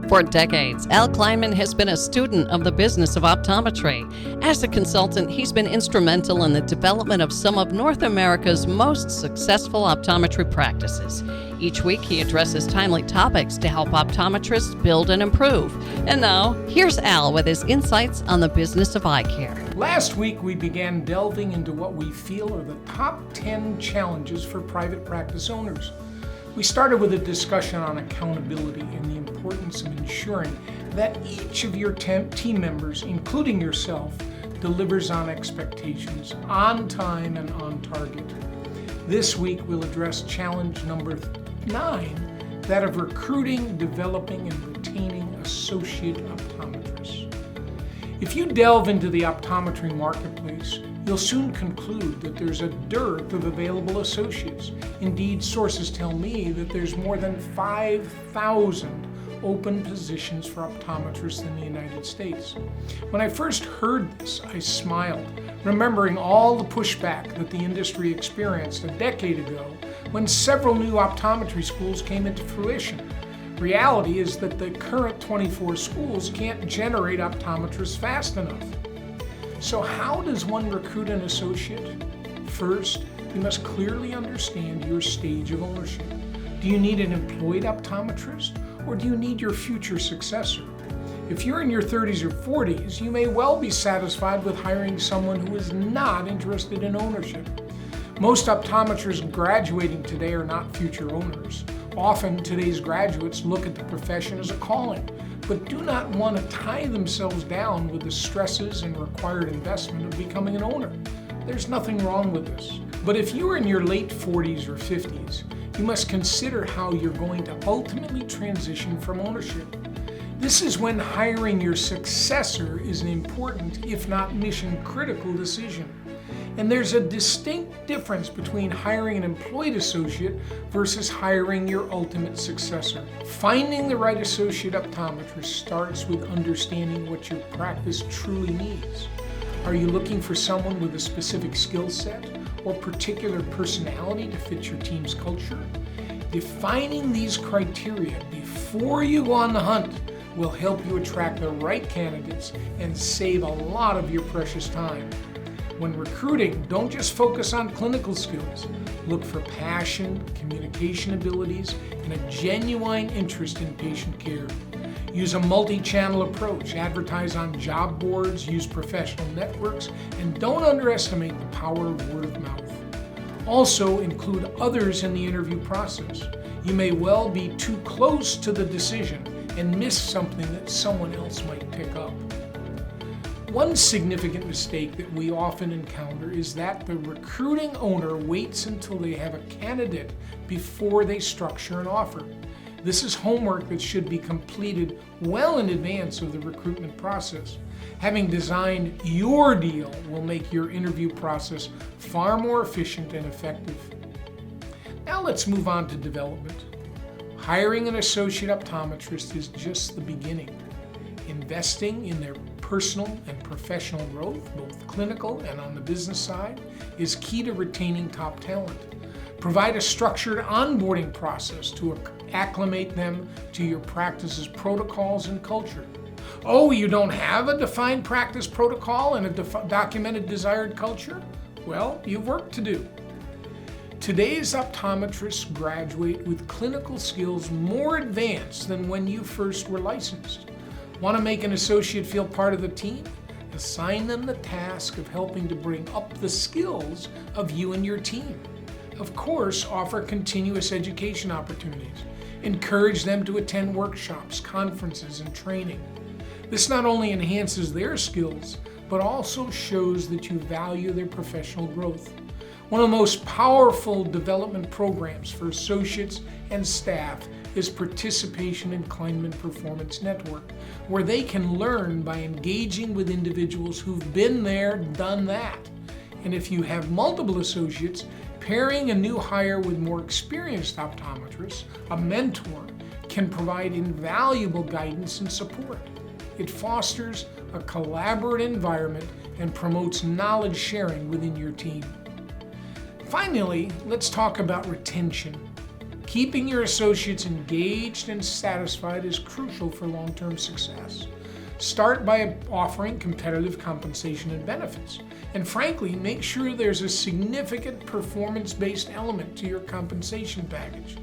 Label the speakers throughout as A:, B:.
A: For decades, Al Cleinman has been a student of the business of optometry. As a consultant, he's been instrumental in the development of some of North America's most successful optometry practices. Each week, he addresses timely topics to help optometrists build and improve. And now, here's Al with his insights on the business of eye care.
B: Last week, we began delving into what we feel are the top 10 challenges for private practice owners. We started with a discussion on accountability and the importance of ensuring that each of your team members, including yourself, delivers on expectations, on time and on target. This week, we'll address challenge number 9, that of recruiting, developing, and retaining associate optometrists. If you delve into the optometry marketplace, you'll soon conclude that there's a dearth of available associates. Indeed, sources tell me that there's more than 5,000 open positions for optometrists in the United States. When I first heard this, I smiled, remembering all the pushback that the industry experienced a decade ago when several new optometry schools came into fruition. Reality is that the current 24 schools can't generate optometrists fast enough. So how does one recruit an associate? First, you must clearly understand your stage of ownership. Do you need an employed optometrist, or do you need your future successor? If you're in your 30s or 40s, you may well be satisfied with hiring someone who is not interested in ownership. Most optometrists graduating today are not future owners. Often, today's graduates look at the profession as a calling, but do not want to tie themselves down with the stresses and required investment of becoming an owner. There's nothing wrong with this. But if you are in your late 40s or 50s, you must consider how you're going to ultimately transition from ownership. This is when hiring your successor is an important, if not mission-critical decision. And there's a distinct difference between hiring an employed associate versus hiring your ultimate successor. Finding the right associate optometrist starts with understanding what your practice truly needs. Are you looking for someone with a specific skill set or particular personality to fit your team's culture? Defining these criteria before you go on the hunt will help you attract the right candidates and save a lot of your precious time. When recruiting, don't just focus on clinical skills. Look for passion, communication abilities, and a genuine interest in patient care. Use a multi-channel approach. Advertise on job boards, use professional networks, and don't underestimate the power of word of mouth. Also, include others in the interview process. You may well be too close to the decision and miss something that someone else might pick up. One significant mistake that we often encounter is that the recruiting owner waits until they have a candidate before they structure an offer. This is homework that should be completed well in advance of the recruitment process. Having designed your deal will make your interview process far more efficient and effective. Now let's move on to development. Hiring an associate optometrist is just the beginning. Investing in their personal and professional growth, both clinical and on the business side, is key to retaining top talent. Provide a structured onboarding process to acclimate them to your practice's protocols and culture. Oh, you don't have a defined practice protocol and a documented desired culture? Well, you've work to do. Today's optometrists graduate with clinical skills more advanced than when you first were licensed. Want to make an associate feel part of the team? Assign them the task of helping to bring up the skills of you and your team. Of course, offer continuous education opportunities. Encourage them to attend workshops, conferences, and training. This not only enhances their skills, but also shows that you value their professional growth. One of the most powerful development programs for associates and staff is participation in Cleinman Performance Network, where they can learn by engaging with individuals who've been there, done that. And if you have multiple associates, pairing a new hire with more experienced optometrists, a mentor, can provide invaluable guidance and support. It fosters a collaborative environment and promotes knowledge sharing within your team. Finally, let's talk about retention. Keeping your associates engaged and satisfied is crucial for long-term success. Start by offering competitive compensation and benefits. And frankly, make sure there's a significant performance-based element to your compensation package.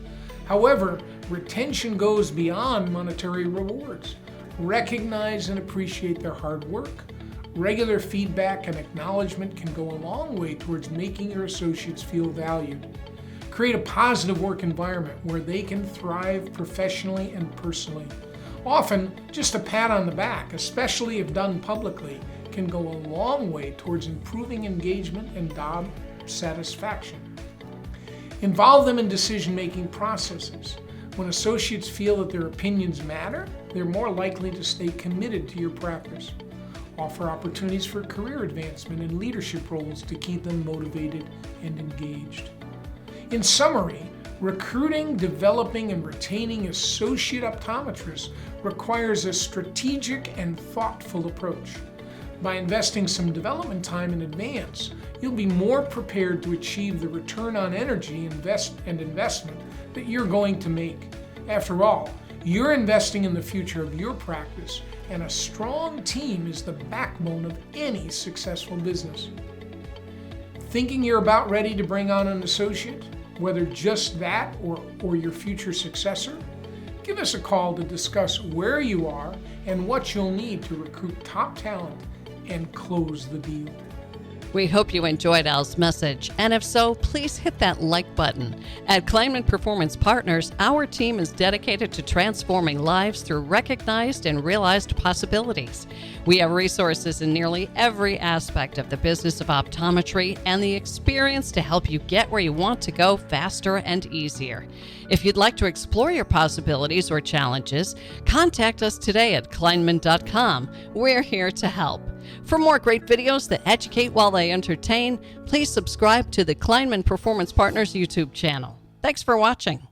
B: However, retention goes beyond monetary rewards. Recognize and appreciate their hard work. Regular feedback and acknowledgement can go a long way towards making your associates feel valued. Create a positive work environment where they can thrive professionally and personally. Often, just a pat on the back, especially if done publicly, can go a long way towards improving engagement and job satisfaction. Involve them in decision-making processes. When associates feel that their opinions matter, they're more likely to stay committed to your practice. Offer opportunities for career advancement and leadership roles to keep them motivated and engaged. In summary, recruiting, developing, and retaining associate optometrists requires a strategic and thoughtful approach. By investing some development time in advance, you'll be more prepared to achieve the return on energy and investment that you're going to make. After all, you're investing in the future of your practice, and a strong team is the backbone of any successful business. Thinking you're about ready to bring on an associate, whether just that or your future successor? Give us a call to discuss where you are and what you'll need to recruit top talent and close the deal.
A: We hope you enjoyed Al's message, and if so, please hit that like button. At Cleinman Performance Partners, our team is dedicated to transforming lives through recognized and realized possibilities. We have resources in nearly every aspect of the business of optometry and the experience to help you get where you want to go faster and easier. If you'd like to explore your possibilities or challenges, contact us today at Cleinman.com. We're here to help. For more great videos that educate while they entertain, please subscribe to the Cleinman Performance Partners YouTube channel. Thanks for watching.